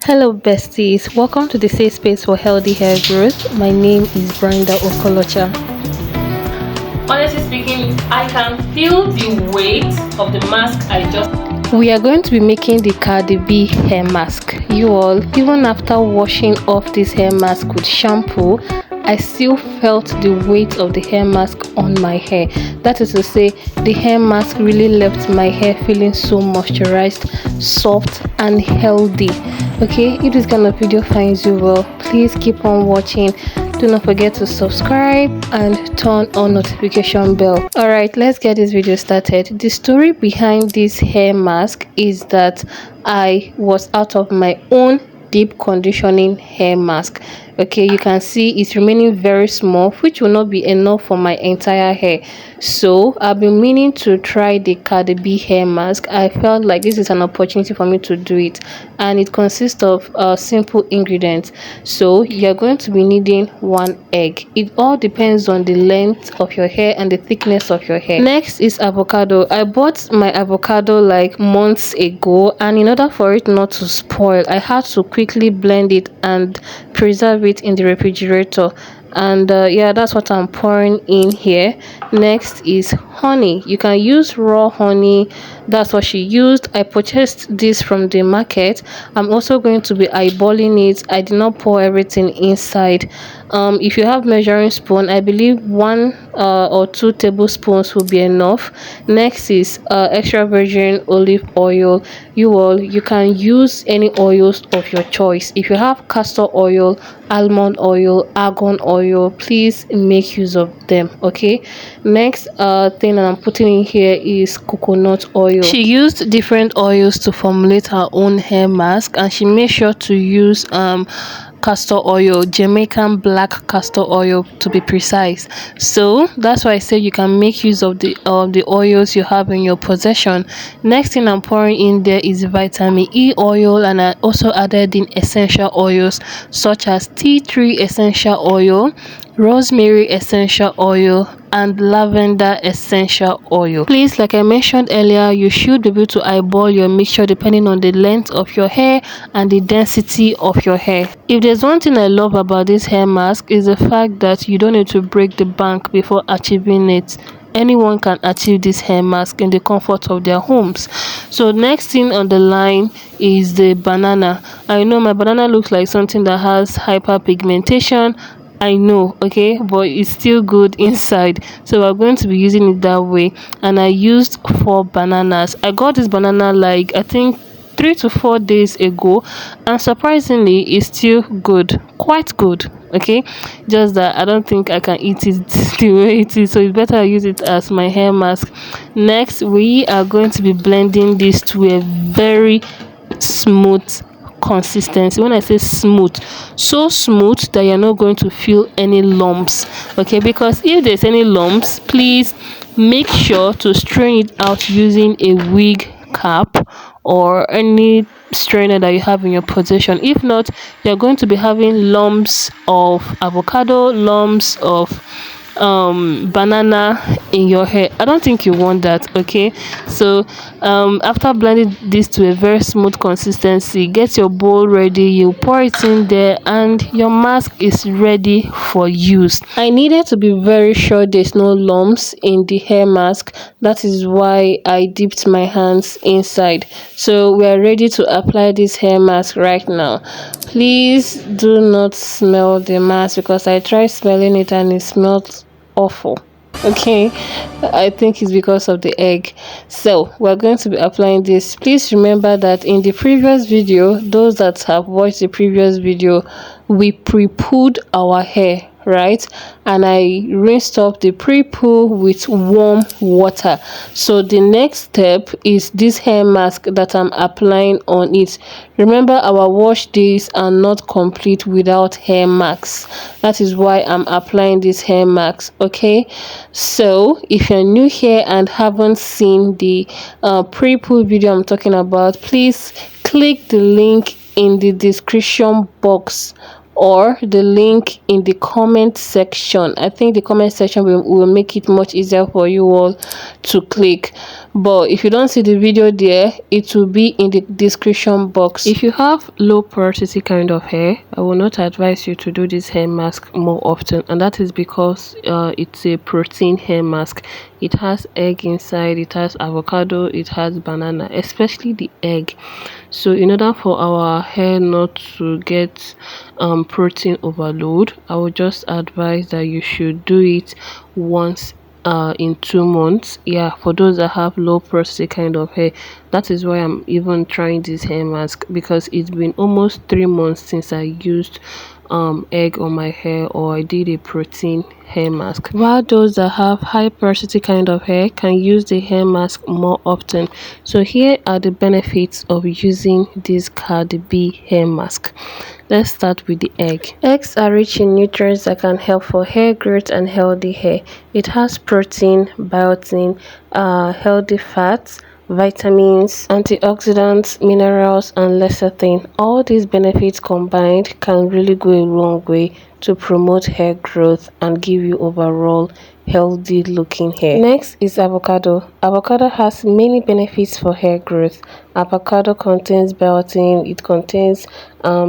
Hello besties, welcome to the safe space for healthy hair growth. My name is Brenda Okolocha. Honestly speaking, I can feel the weight of the mask We are going to be making the Cardi B hair mask. You all, even after washing off this hair mask with shampoo, I still felt the weight of the hair mask on my hair. That is to say, the hair mask really left my hair feeling so moisturized, soft and healthy. Okay, if this kind of video finds you well, please keep on watching. Do not forget to subscribe and turn on notification bell. Alright, let's get this video started. The story behind this hair mask is that I was out of my own deep conditioning hair mask. Okay, you can see it's remaining very small, which will not be enough for my entire hair. So I've been meaning to try the Cardi B hair mask. I felt like this is an opportunity for me to do it, and it consists of simple ingredients. So you're going to be needing 1 egg. It all depends on the length of your hair and the thickness of your hair. Next is avocado. I bought my avocado like months ago, and in order for it not to spoil, I had to quickly blend it and preserve it in the refrigerator. And yeah, that's what I'm pouring in here. Next is honey. You can use raw honey. That's what she used. I purchased this from the market. I'm also going to be eyeballing it. I did not pour everything inside. If you have measuring spoon, I believe 1 or 2 tablespoons will be enough. Next is extra virgin olive oil. You can use any oils of your choice. If you have castor oil, almond oil, argan oil, please make use of them. Okay, next thing that I'm putting in here is coconut oil. She used different oils to formulate her own hair mask, and she made sure to use castor oil, Jamaican black castor oil to be precise. So that's why I say you can make use of the oils you have in your possession. Next thing I'm pouring in there is vitamin E oil, and I also added in essential oils such as tea tree essential oil, rosemary essential oil, and lavender essential oil. Please, like I mentioned earlier, you should be able to eyeball your mixture depending on the length of your hair and the density of your hair. If there's one thing I love about this hair mask, is the fact that you don't need to break the bank before achieving it. Anyone can achieve this hair mask in the comfort of their homes. So next thing on the line is the banana. I know my banana looks like something that has hyperpigmentation, I know, okay, but it's still good inside, so we're going to be using it that way. And I used 4 bananas. I got this banana like I think 3 to 4 days ago, and surprisingly it's still good, quite good. Okay, just that I don't think I can eat it the way it is, so it's better I use it as my hair mask. Next, we are going to be blending this to a very smooth consistency. When I say smooth, so smooth that you're not going to feel any lumps. Okay, because if there's any lumps, please make sure to strain it out using a wig cap or any strainer that you have in your possession. If not, you're going to be having lumps of avocado, lumps of banana in your hair. I don't think you want that. Okay, so after blending this to a very smooth consistency, get your bowl ready, you pour it in there, and your mask is ready for use. I needed to be very sure there's no lumps in the hair mask. That is why I dipped my hands inside. So we are ready to apply this hair mask right now. Please do not smell the mask, because I tried smelling it and it smelled awful. Okay, I think it's because of the egg. So we're going to be applying this. Please remember that in the previous video, those that have watched the previous video, we pre-pooed our hair, right? And I rinsed off the Prepoo with warm water. So the next step is this hair mask that I'm applying on it. Remember, our wash days are not complete without hair masks. That is why I'm applying this hair mask. Okay, so if you're new here and haven't seen the Prepoo video I'm talking about, please click the link in the description box or the link in the comment section. I think the comment section will make it much easier for you all to click. but if you don't see the video there, it will be in the description box. If you have low porosity kind of hair, I will not advise you to do this hair mask more often, and that is because it's a protein hair mask. It has egg inside, it has avocado, it has banana, especially the egg. So in order for our hair not to get protein overload, I would just advise that you should do it once in 2 months. Yeah, for those that have low porosity kind of hair. That is why I'm even trying this hair mask, because it's been almost 3 months since I used egg on my hair, or I did a protein hair mask. While those that have high porosity kind of hair can use the hair mask more often. So here are the benefits of using this CARDI B hair mask. Let's start with the egg. Eggs are rich in nutrients that can help for hair growth and healthy hair. It has protein, biotin, healthy fats, vitamins, antioxidants, minerals, and lecithin. All these benefits combined can really go a long way to promote hair growth and give you overall healthy looking hair. Next is avocado. Avocado has many benefits for hair growth. Avocado contains biotin, it contains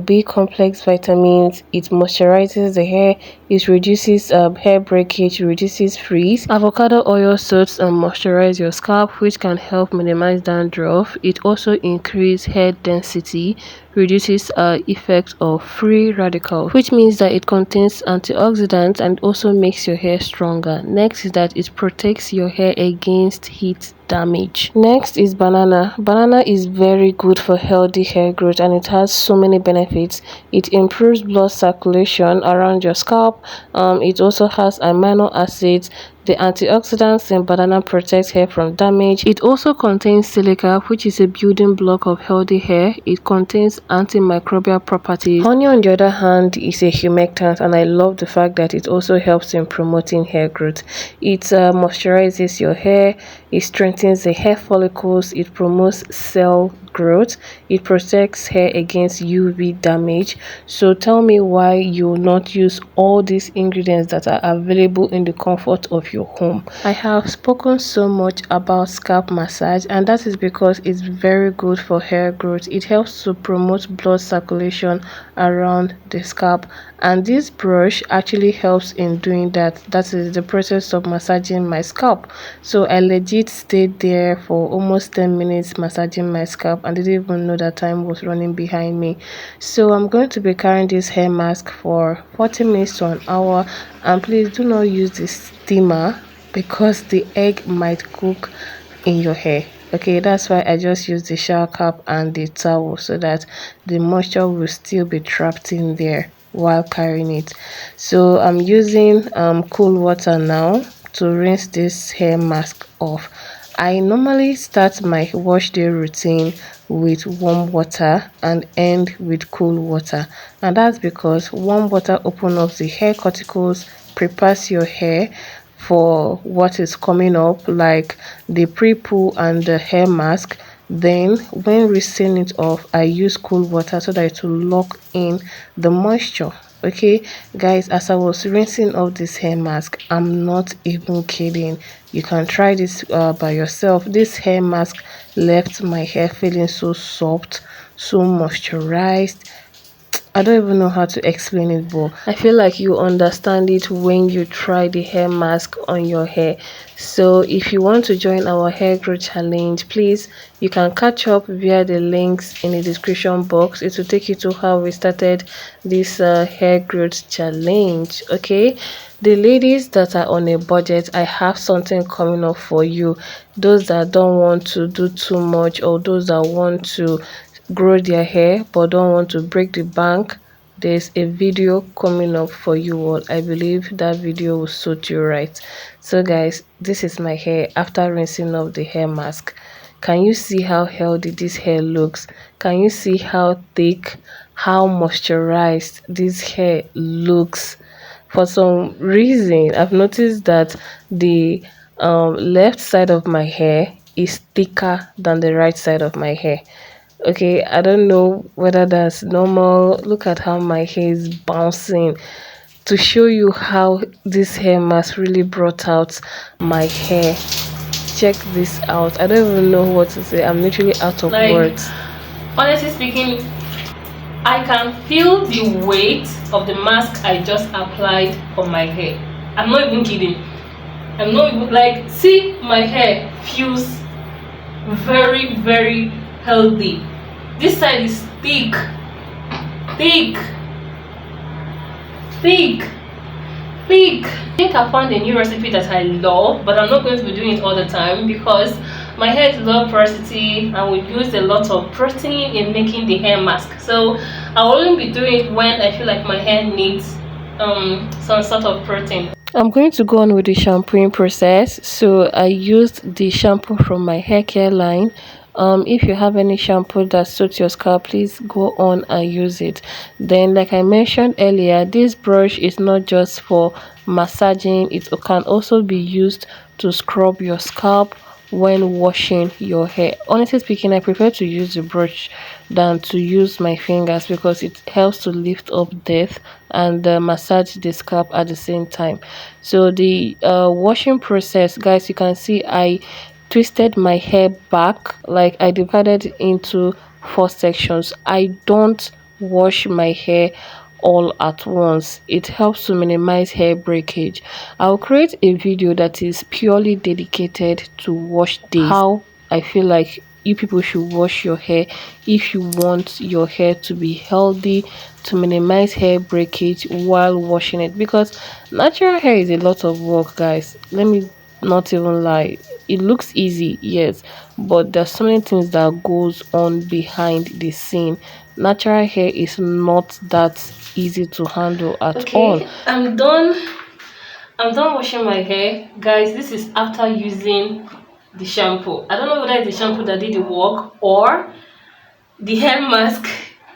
B complex vitamins, it moisturizes the hair, it reduces hair breakage, reduces frizz. Avocado oil soaks and moisturize your scalp, which can help minimize dandruff. It also increases hair density, reduces effect of free radicals, which means that it contains antioxidants and also makes your hair stronger. Next is that it protects your hair against heat damage. Next is banana. Banana is very good for healthy hair growth, and it has so many benefits. It improves blood circulation around your scalp. It also has amino acids. The antioxidants in banana protect hair from damage. It also contains silica, which is a building block of healthy hair. It contains antimicrobial properties. Honey, on the other hand, is a humectant, and I love the fact that it also helps in promoting hair growth. It moisturizes your hair, it strengthens the hair follicles, it promotes cell growth, it protects hair against UV damage. So tell me why you will not use all these ingredients that are available in the comfort of your home. I have spoken so much about scalp massage, and that is because it's very good for hair growth. It helps to promote blood circulation around the scalp, and this brush actually helps in doing that. That is the process of massaging my scalp. So I legit stayed there for almost 10 minutes massaging my scalp and didn't even know that time was running behind me. So I'm going to be carrying this hair mask for 40 minutes to an hour, and please do not use the steamer because the egg might cook in your hair. Okay, that's why I just use the shower cap and the towel, so that the moisture will still be trapped in there while carrying it. So I'm using cool water now to rinse this hair mask off. I normally start my wash day routine with warm water and end with cool water, and that's because warm water opens up the hair cuticles, prepares your hair for what is coming up, like the pre-poo and the hair mask. Then when rinsing it off, I use cool water so that it will lock in the moisture. Okay guys, as I was rinsing off this hair mask, I'm not even kidding, you can try this by yourself. This hair mask left my hair feeling so soft, so moisturized. I don't even know how to explain it, but I feel like you understand it when you try the hair mask on your hair. So if you want to join our hair growth challenge, please, you can catch up via the links in the description box. It will take you to how we started this hair growth challenge. Okay, the ladies that are on a budget, I have something coming up for you. Those that don't want to do too much, or those that want to grow their hair but don't want to break the bank, there's a video coming up for you all. I believe that video will suit you right. So guys, this is my hair after rinsing off the hair mask. Can you see how healthy this hair looks? Can you see how thick, how moisturized this hair looks? For some reason, I've noticed that the left side of my hair is thicker than the right side of my hair. Okay, I don't know whether that's normal. Look at how my hair is bouncing. To show you how this hair mask really brought out my hair. check this out. I don't even know what to say. I'm literally out of words. Honestly speaking, I can feel the weight of the mask I just applied on my hair. I'm not even kidding. I'm not even, like, see, my hair feels very, very healthy. This side is thick, thick, thick, thick. I think I found a new recipe that I love, but I'm not going to be doing it all the time because my hair is low porosity and we use a lot of protein in making the hair mask. So I will only be doing it when I feel like my hair needs some sort of protein. I'm going to go on with the shampooing process. So I used the shampoo from my hair care line. If you have any shampoo that suits your scalp, please go on and use it. Then, like I mentioned earlier, this brush is not just for massaging. It can also be used to scrub your scalp when washing your hair. Honestly speaking, I prefer to use the brush than to use my fingers because it helps to lift up depth and massage the scalp at the same time. So the washing process, guys, you can see I twisted my hair back, like I divided into 4 sections. I don't wash my hair all at once. It helps to minimize hair breakage. I'll create a video that is purely dedicated to wash days, how I feel like you people should wash your hair if you want your hair to be healthy, to minimize hair breakage while washing it, because natural hair is a lot of work, guys. Let me not even lie. It looks easy, yes, but there's so many things that goes on behind the scene. Natural hair is not that easy to handle at all. Okay, I'm done washing my hair, guys. This is after using the shampoo. I don't know whether it's the shampoo that did the work or the hair mask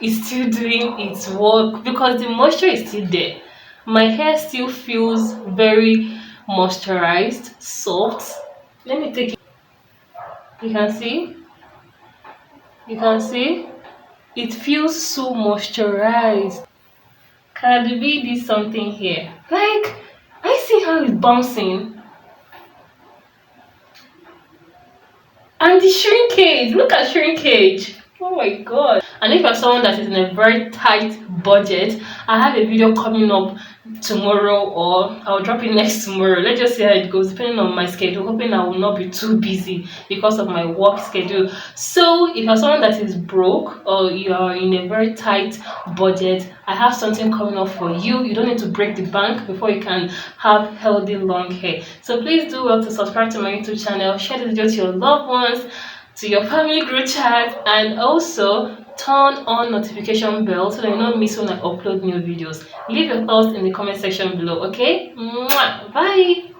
is still doing its work because the moisture is still there. My hair still feels very moisturized, soft. Let me take it. You can see, it feels so moisturized. Cardi B did something here. Like, I see how it's bouncing. And the shrinkage, look at shrinkage. Oh my god. And if you're someone that is in a very tight budget, I have a video coming up tomorrow, or I'll drop it next tomorrow. Let's just see how it goes depending on my schedule, hoping I will not be too busy because of my work schedule. So if you're someone that is broke or you are in a very tight budget, I have something coming up for you. You don't need to break the bank before you can have healthy long hair. So please do well to subscribe to my YouTube channel, share the video to your loved ones, to your family group chat, and also turn on notification bell so that you don't miss when I upload new videos. Leave your thoughts in the comment section below. Okay, Mwah. Bye.